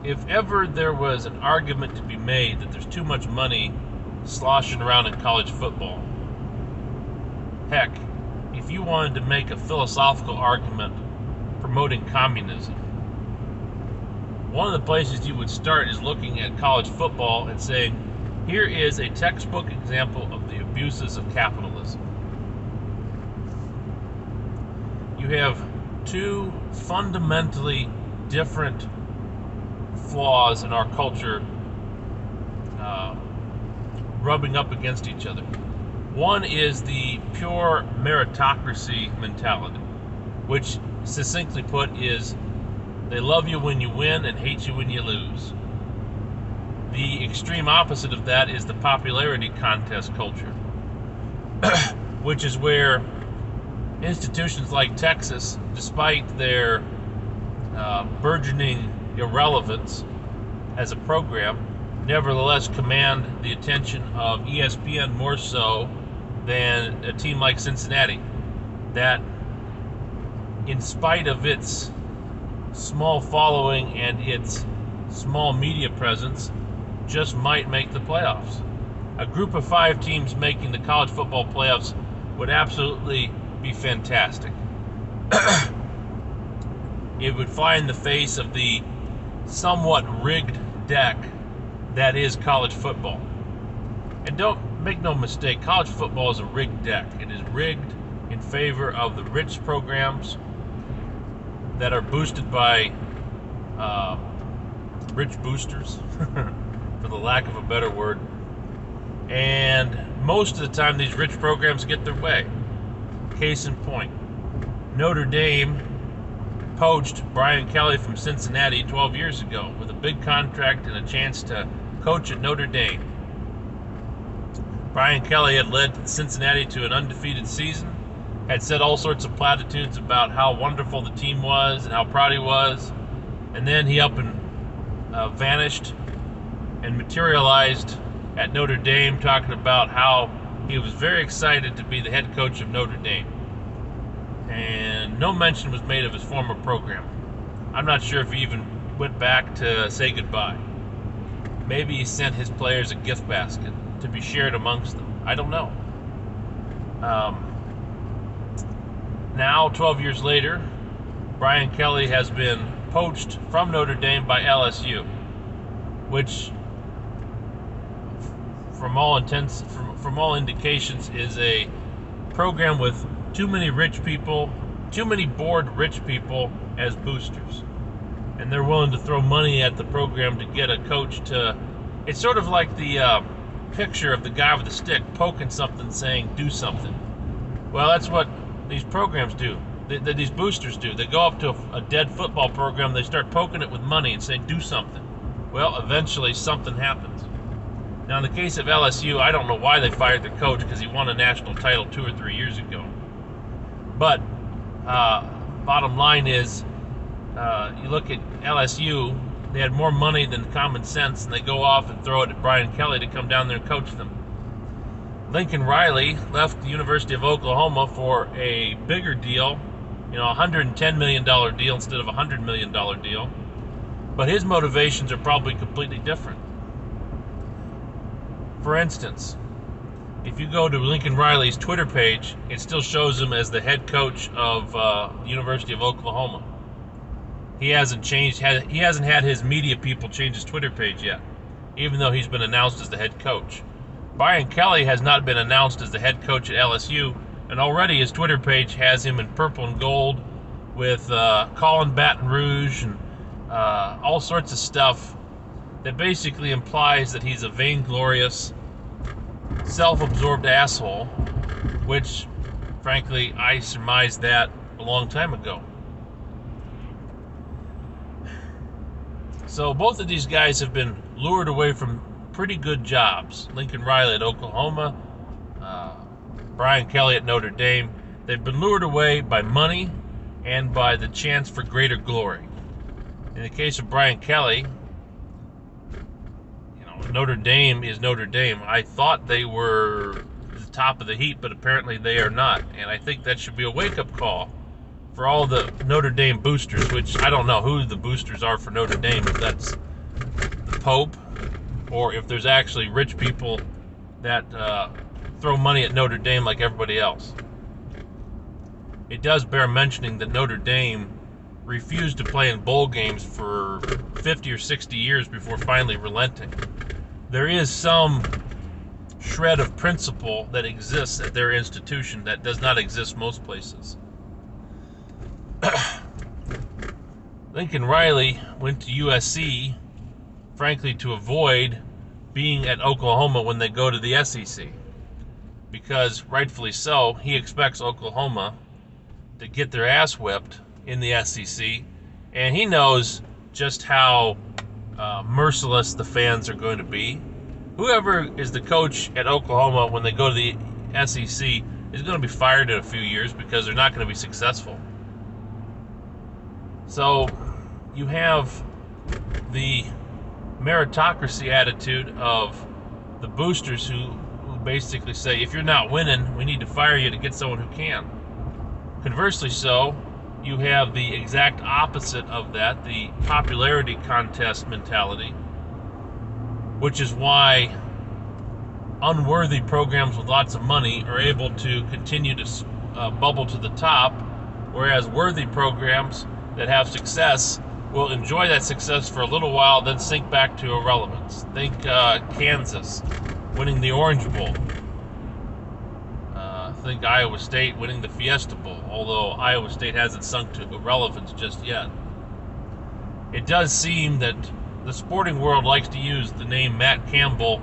if ever there was an argument to be made that there's too much money sloshing around in college football, heck, if you wanted to make a philosophical argument promoting communism, one of the places you would start is looking at college football and saying, here is a textbook example of the abuses of capitalism. You have two fundamentally different flaws in our culture rubbing up against each other. One is the pure meritocracy mentality, which succinctly put is they love you when you win and hate you when you lose. The extreme opposite of that is the popularity contest culture, which is where institutions like Texas, despite their burgeoning irrelevance as a program, nevertheless command the attention of ESPN more so than a team like Cincinnati, that in spite of its small following and its small media presence, just might make the playoffs. A group of 5 teams making the college football playoffs would absolutely be fantastic. It would fly in the face of the somewhat rigged deck that is college football. And don't make no mistake, college football is a rigged deck. It is rigged in favor of the rich programs that are boosted by rich boosters, for the lack of a better word. And most of the time, these rich programs get their way. Case in point, Notre Dame poached Brian Kelly from Cincinnati 12 years ago with a big contract and a chance to coach at Notre Dame. Brian Kelly had led Cincinnati to an undefeated season, had said all sorts of platitudes about how wonderful the team was and how proud he was, and then he up and vanished and materialized at Notre Dame, talking about how he was very excited to be the head coach of Notre Dame. And no mention was made of his former program. I'm not sure if he even went back to say goodbye. Maybe he sent his players a gift basket to be shared amongst them. I don't know. Now, 12 years later, Brian Kelly has been poached from Notre Dame by LSU, which, from all indications, is a program with too many rich people, too many bored rich people as boosters. And they're willing to throw money at the program to get a coach to... It's sort of like the picture of the guy with the stick poking something saying, do something. Well, that's what these programs do. These boosters do. They go up to a dead football program, they start poking it with money and say, do something. Well, eventually something happens. Now, in the case of LSU, I don't know why they fired their coach, because he won a national title 2 or 3 years ago. But bottom line is, you look at LSU, they had more money than common sense, and they go off and throw it at Brian Kelly to come down there and coach them. Lincoln Riley left the University of Oklahoma for a bigger deal, a $110 million deal instead of a $100 million deal. But his motivations are probably completely different. For instance, if you go to Lincoln Riley's Twitter page, it still shows him as the head coach of the University of Oklahoma. He hasn't had his media people change his Twitter page yet, even though he's been announced as the head coach. Brian Kelly has not been announced as the head coach at LSU, and already his Twitter page has him in purple and gold with calling Baton Rouge and all sorts of stuff that basically implies that he's a vainglorious, self-absorbed asshole, which, frankly, I surmised that a long time ago. So both of these guys have been lured away from pretty good jobs. Lincoln Riley at Oklahoma, Brian Kelly at Notre Dame. They've been lured away by money and by the chance for greater glory. In the case of Brian Kelly, Notre Dame is Notre Dame. I thought they were the top of the heap, but apparently they are not. And I think that should be a wake-up call for all the Notre Dame boosters, which I don't know who the boosters are for Notre Dame, if that's Pope, or if there's actually rich people that throw money at Notre Dame like everybody else. It does bear mentioning that Notre Dame refused to play in bowl games for 50 or 60 years before finally relenting. There is some shred of principle that exists at their institution that does not exist most places. Lincoln Riley went to USC, frankly, to avoid being at Oklahoma when they go to the SEC. Because, rightfully so, he expects Oklahoma to get their ass whipped in the SEC, and he knows just how merciless the fans are going to be. Whoever is the coach at Oklahoma when they go to the SEC is going to be fired in a few years because they're not going to be successful. So you have the meritocracy attitude of the boosters who basically say, if you're not winning, we need to fire you to get someone who can. Conversely so, you have the exact opposite of that, the popularity contest mentality, which is why unworthy programs with lots of money are able to continue to bubble to the top, whereas worthy programs that have success will enjoy that success for a little while, then sink back to irrelevance. Think Kansas winning the Orange Bowl. Think Iowa State winning the Fiesta Bowl, although Iowa State hasn't sunk to irrelevance just yet. It does seem that the sporting world likes to use the name Matt Campbell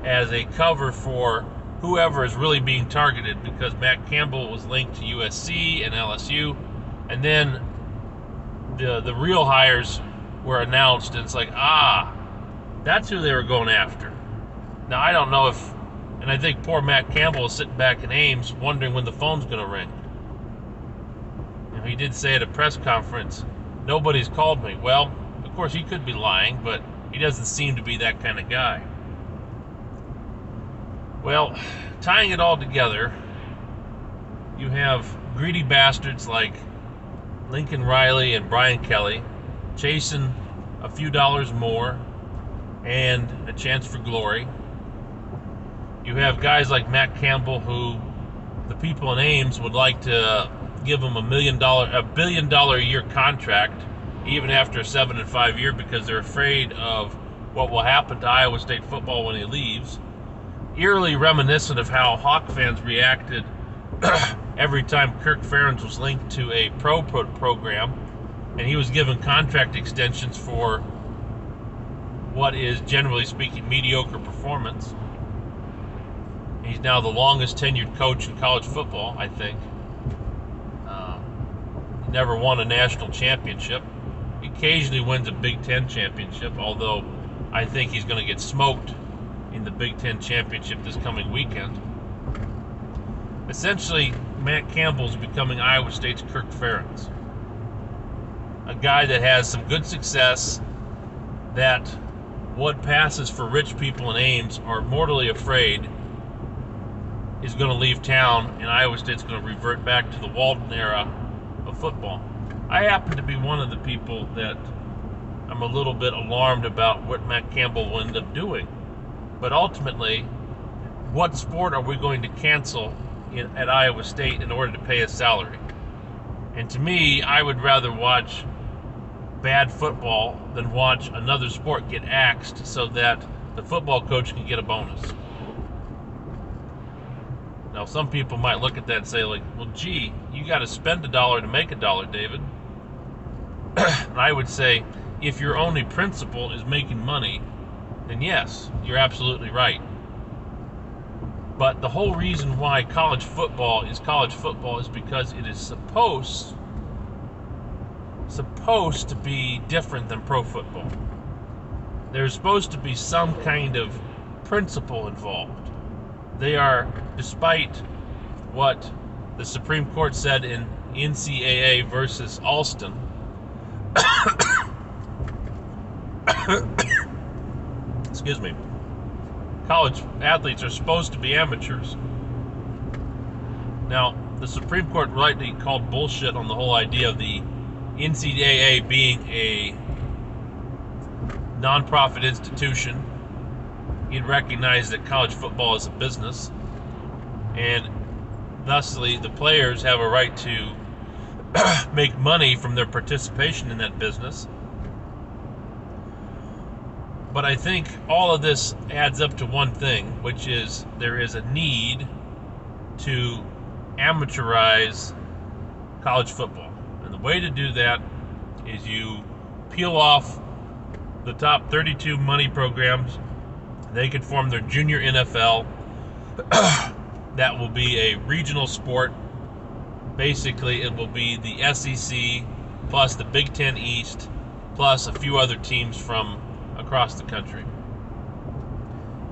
as a cover for whoever is really being targeted, because Matt Campbell was linked to USC and LSU, and then the real hires were announced, and it's like, that's who they were going after. Now, I don't know if, and I think poor Matt Campbell is sitting back in Ames wondering when the phone's going to ring. He did say at a press conference, nobody's called me. Well, of course, he could be lying, but he doesn't seem to be that kind of guy. Well, tying it all together, you have greedy bastards like Lincoln Riley and Brian Kelly chasing a few dollars more and a chance for glory. You have guys like Matt Campbell, who the people in Ames would like to give him a $1 billion a year contract, even after a 7-5 year, because they're afraid of what will happen to Iowa State football when he leaves. Eerily reminiscent of how Hawk fans reacted every time Kirk Ferentz was linked to a pro program, and he was given contract extensions for what is, generally speaking, mediocre performance. He's now the longest tenured coach in college football, I think. He never won a national championship. He occasionally wins a Big Ten championship, although I think he's going to get smoked in the Big Ten championship this coming weekend. Essentially, Matt Campbell's becoming Iowa State's Kirk Ferentz. A guy that has some good success, that what passes for rich people in Ames are mortally afraid is going to leave town, and Iowa State's going to revert back to the Walden era of football. I happen to be one of the people that I'm a little bit alarmed about what Matt Campbell will end up doing. But ultimately, what sport are we going to cancel at Iowa State in order to pay his salary? And to me, I would rather watch bad football than watch another sport get axed so that the football coach can get a bonus. Now, some people might look at that and say, like, well, gee, you got to spend $1 to make $1, David. And I would say, if your only principle is making money, then yes, you're absolutely right. But the whole reason why college football is because it is supposed to be different than pro football. There's supposed to be some kind of principle involved. They are, despite what the Supreme Court said in NCAA versus Alston, excuse me, college athletes are supposed to be amateurs. Now, the Supreme Court rightly called bullshit on the whole idea of the NCAA being a nonprofit institution, he'd recognize that college football is a business, and thusly the players have a right to make money from their participation in that business. But I think all of this adds up to one thing, which is there is a need to amateurize college football. And the way to do that is you peel off the top 32 money programs. They can form their junior NFL. That will be a regional sport. Basically, it will be the SEC plus the Big Ten East plus a few other teams from across the country.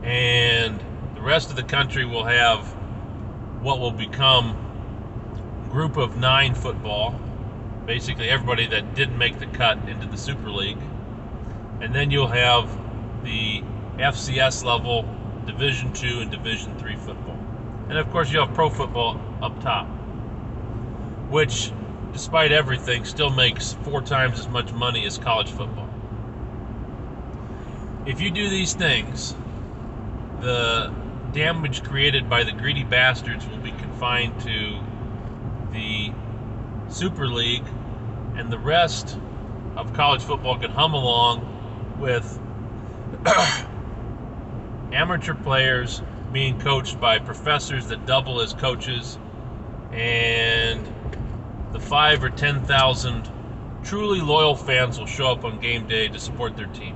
And the rest of the country will have what will become Group of 9 football. Basically, everybody that didn't make the cut into the Super League. And then you'll have the FCS level, Division II and Division III football. And of course, you have pro football up top, which, despite everything, still makes 4 times as much money as college football. If you do these things, the damage created by the greedy bastards will be confined to the Super League, and the rest of college football can hum along with amateur players being coached by professors that double as coaches, and the 5,000 or 10,000 truly loyal fans will show up on game day to support their team.